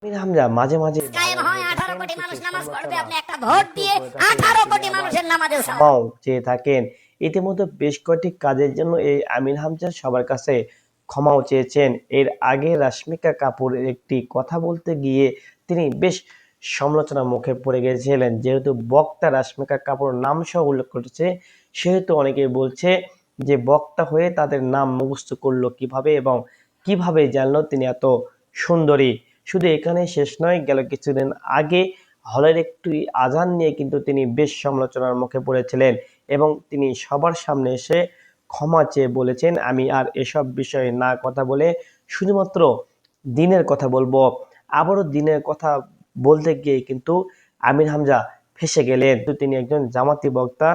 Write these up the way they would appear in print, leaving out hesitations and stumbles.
আমির হামজা মাঝে মাঝে কায়েম হয় 18 কোটি মানুষ নামাজ পড়বে, আপনি একটা ভোট দিয়ে 18 কোটি মানুষের নামাজের সওয়াব ক্ষমাও চেয়ে থাকেন। ইতিমধ্যে বেশ কয়েকটি কাজের জন্য এই আমির হামজা সবার কাছে ক্ষমাও চেয়েছেন। এর আগে রাশ্মিকা কাপুর একটি কথা বলতে গিয়ে তিনি বেশ সমালোচনার মুখে পড়ে গিয়েছিলেন। যেহেতু বক্তা রাশ্মিকা কাপুর নাম সহ উল্লেখ করেছে, সেহেতু অনেকেই বলছে যে বক্তা হয়ে তাদের নাম মুখস্থ করলো কিভাবে এবং কিভাবে জানলো তিনি এত সুন্দরী। শুধু এখানে শেষ নয়, গেল কিছুদিন আগে হলের একটি আজান নিয়ে কিন্তু তিনি বেশ সমালোচনার মুখে পড়েছিলেন এবং তিনি সবার সামনে এসে ক্ষমা চেয়ে বলেছেন, আমি আর এসব বিষয়ে না কথা বলে শুধুমাত্র দিনের কথা বলবো। আবারও দিনের কথা বলতে গিয়ে কিন্তু আমির হামজা ফেঁসে গেলেন। তো তিনি একজন জামাতি বক্তা,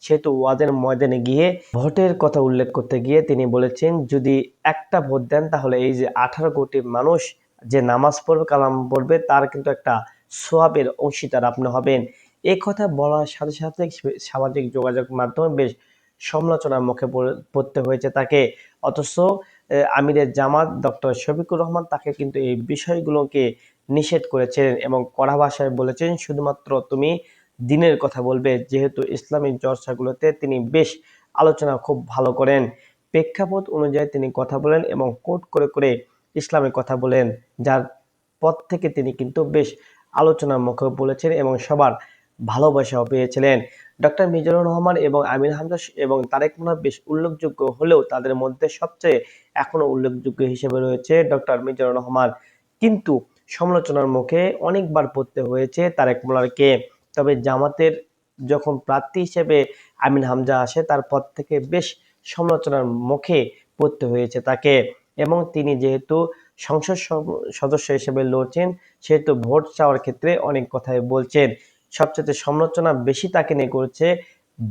সেহেতু ওয়াজের ময়দানে গিয়ে ভোটের কথা উল্লেখ করতে গিয়ে তিনি বলেছেন, যদি একটা ভোট দেন তাহলে এই যে 18 কোটি মানুষ যে নামাজ পড়বে, কালাম পড়বে, তার কিন্তু একটা সোয়াবের অংশীদার আপনি হবেন। এই কথা বলার সাথে সাথে সামাজিক যোগাযোগ মাধ্যমে বেশ সমালোচনার মুখে পড়তে হয়েছে তাকে। অথচ আমিরের জামাত ডক্টর শফিকুর রহমান তাকে কিন্তু এই বিষয়গুলোকে নিষেধ করেছিলেন এবং কড়া ভাষায় বলেছেন, শুধুমাত্র তুমি দিনের কথা বলবে। যেহেতু ইসলামিক চর্চাগুলোতে তিনি বেশ আলোচনা খুব ভালো করেন, প্রেক্ষাপট অনুযায়ী তিনি কথা বলেন এবং কোট করে করে ইসলামের কথা বলেন, যার পর থেকে তিনি কিন্তু বেশ আলোচনার মুখে বলেছেন এবং সবার ভালোবাসাও পেয়েছিলেন। ডক্টর মিজানুর রহমান এবং আমির হামজা এবং তারেক মোনাফ বেশ উল্লেখযোগ্য হলেও তাদের মধ্যে সবচেয়ে এখনো উল্লেখযোগ্য হিসেবে রয়েছে ডক্টর মিজানুর রহমান। কিন্তু সমালোচনার মুখে অনেকবার পড়তে হয়েছে তারেক মোনারকে। তবে জামাতের যখন প্রার্থী হিসেবে আমির হামজা আসে, তারপর থেকে বেশ সমালোচনার মুখে পড়তে হয়েছে তাকে এবং তিনি যেহেতু সংসদ সদস্য হিসেবে লড়ছেন, সেহেতু ভোট চাওয়ার ক্ষেত্রে অনেক কথাই বলছেন। সবচেয়ে সমালোচনা বেশি তাকে নিয়ে করছে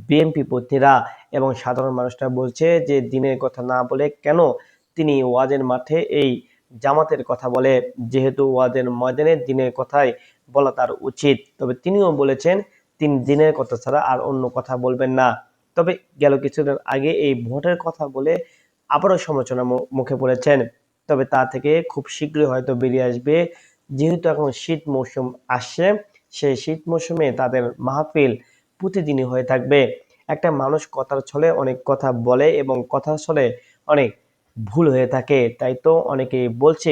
বিএনপি প্রার্থীরা এবং সাধারণ মানুষরা বলছে যে দিনের কথা না বলে কেন তিনি ওয়াজের মাঠে এই জামাতের কথা বলে, যেহেতু ওয়াজের ময়দানে দিনের কথাই বলা তার উচিত। তবে তিনিও বলেছেন তিনি দিনের কথা ছাড়া আর অন্য কথা বলবেন না। তবে গেল কিছুদিন আগে এই ভোটের কথা বলে আবারও সমালোচনার মুখে পড়েছেন। তবে তা থেকে খুব শীঘ্রই হয়তো বেরিয়ে আসবে, যেহেতু এখন শীত মৌসুম আসছে, সেই শীত মৌসুমে তাদের মাহফিল প্রতিদিনই হয়ে থাকবে। একটা মানুষ কথার ছলে অনেক কথা বলে এবং কথার ছলে অনেক ভুল হয়ে থাকে, তাই তো অনেকেই বলছে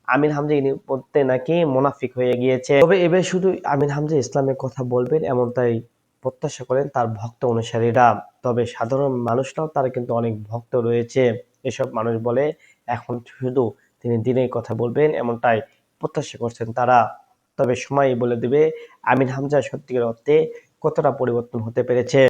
আমির হামজা ইতিমধ্যে নাকি মুনাফিক হয়ে গিয়েছে। তবে এবার শুধু আমির হামজা ইসলামের কথা বলবেন এমনটাই প্রত্যাশা করেন তার ভক্ত অনুসারীরা। তবে সাধারণ মানুষরাও তার কিন্তু অনেক ভক্ত রয়েছে। এসব মানুষ বলে এখন শুধু তিনি দিনের কথা বলবেন এমনটাই প্রত্যাশা করছেন তারা। তবে সময়ই বলে দেবে আমির হামজা সত্যিকার অর্থে কতটা পরিবর্তন হতে পেরেছে।